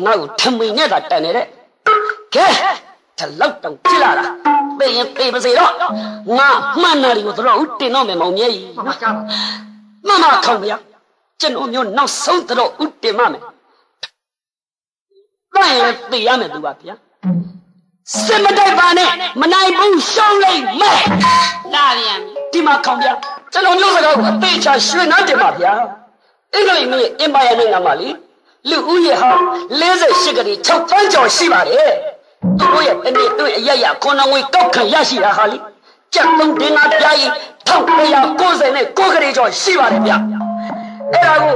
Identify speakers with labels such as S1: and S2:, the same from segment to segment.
S1: ငါ့ကိုထမိန်နဲ့သာတန်နေတဲ့ကဲတလောက်တောင်ကြည့်လာတာသိရင်သိပါစေတော့ငါမှန်နာတွေကိုတော့ဦးတင်တော့မယ်မောင်မြဲကြီးမကြောက်မမခေါင်ဗျာကျွန်တော်မျိုးနောက်ဆုံးတော့ဦးတင်မမယ်တိုင်လည်းသိရမယ်သူပါဗျာစစ်မတိုက်ပါနဲ့မနိုင်ဘူးရှုံးလိုက်မယ်လာပြန်ဒီမှာခေါင်ဗျာကျွန်တော်မျိုးစကားကိုအသေးချာရွှေနှမ်းတင်ပါဗျာအင်္ဂလိပ်မျိုးအင်ပါယာနိုင်ငံမှာလေလူဦးရေဟာ48ကလေး6သန်းကျော်ရှိပါတယ်သူတို့ရဲ့တနေ့တွေ့အရရခွန်တော်ငွေကောက်ခံရရှိတာဟာလေကျပ်3တင်ငါပြားကြီး1999ကလေးကျော်ရှိပါတယ်ဗျအဲ့ဒါကို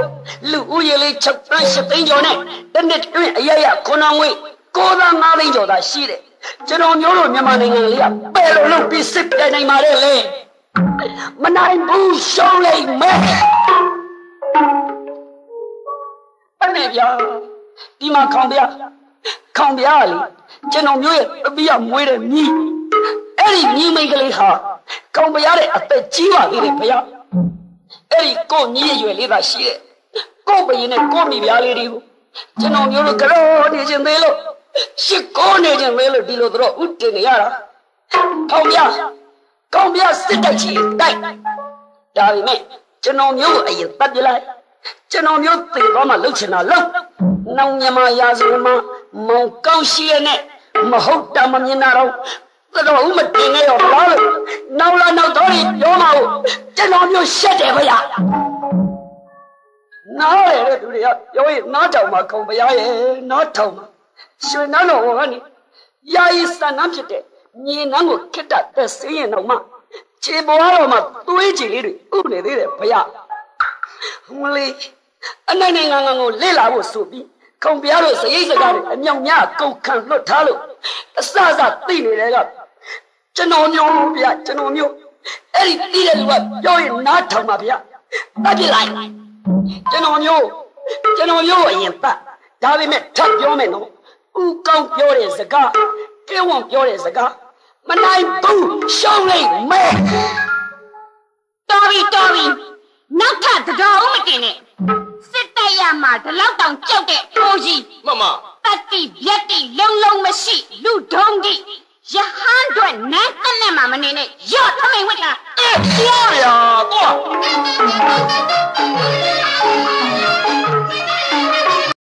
S1: လူဦးရေလေး6သန်း8သိန်းကျော်နဲ့တနေ့တွေ့အရရခွန်တော်ငွေ9သန်း5သိန်းကျော်သာရှိတယ်ကျွန်တော်မျိုးတို့မြန်မာနိုင်ငံလေးကပယ်လို့လုပ်ပြီးစစ်ပြိုင်နိုင်ပါတယ်လေမနိုင်ဘူးရှုံးလိုက်မယ်အဲ့ဗျာဒီမှာခေါင်ဗျာလေကျွန်တော်မျိုးရဲ့အပိယမွေးတဲ့မြီးအဲ့ဒီမြီးမိတ်ကလေးဟာခေါင်ဗျာတဲ့အသက်ကြီးပါသေးတယ်ဗျာအဲ့ဒီကိုမြီးရဲ့ရွယ်လေးသာရှိတဲ့ကိုဘရင်နဲ့ကိုမိဗျာလေးတွေကိုကျွန်တော်မျိုးတို့ကြောနေခြင်းသေးလို့ရှစ်ကိုနေခြင်းသေးလို့ဒီလိုတော့ဥတည်နေရတာခေါင်ဗျာစစ်တိုက်ချီတိုက်ဒါပေမဲ့ကျွန်တော်မျိုးကိုအရင်တတ်ပြလိုက်ကျွန်တော်မျိုးသိသွားမှလှုပ်ချင်တာလှုပ်နောင်မြန်မာရာဇဝင်မှာမောင်ကောင်းရှိရနဲ့မဟုတ်တာမမြင်တာတော့တော်ဦးမတင်ခဲ့ရောလားလို့နောက်လာနောက်တော့ပြောမှာကိုကျွန်တော်မျိုးရှက်တယ်ဗျာနားရတဲ့သူတွေကပြောရင်နားထောင်မှာခုံဗျာရဲ့နားထောင်မှာရွှေနန်းတော်ကနေယာယီစံနှမ်းဖြစ်တဲ့မြေနန်းကိုခစ်တတ်သက်စေးရင်တော့မှခြေပေါ်တော်မှာသွေးကြည်လေးတွေဥနေသေးတယ်ဗျာမလေးအနိုင်နိုင်ငံကိုလေ့လာဖို့ဆိုပြီးခုံပြားတို့စရိတ်စကားတွေအမြောက်များကုန်ခံလွတ်ထားလို့အစသိနေတဲ့ကကျွန်တော်မျိုးဗျာကျွန်တော်မျိုးအဲ့ဒီသိတဲ့လူကပြောရင်နားထောင်ပါဗျာတတ်ပြလိုက်ကျွန်တော်မျိုးအရင်တတ်ဒါပေမဲ့ထပ်ပြောမယ်နော်ဦးကောင်းပြောတဲ့စကားကဲဝန်ပြောတဲ့စကားမနိုင်ဘူးရှုံးလိုက်မယ်
S2: တော်ပြီနောက်ထပ်တတော်ဦးမတင်နဲ့စစ်တပ်ရမှာဒီလောက်တောင်ကြောက်တဲ့အိုးကြီး
S3: မမ
S2: တတိဗျက်တိလုံးမရှိလူဒုံတိရဟန်းတွေနန်းတက်နဲ့မှမနေနဲ့ရော့ထမိန်ဝတ်တာ
S3: ပြောရတော့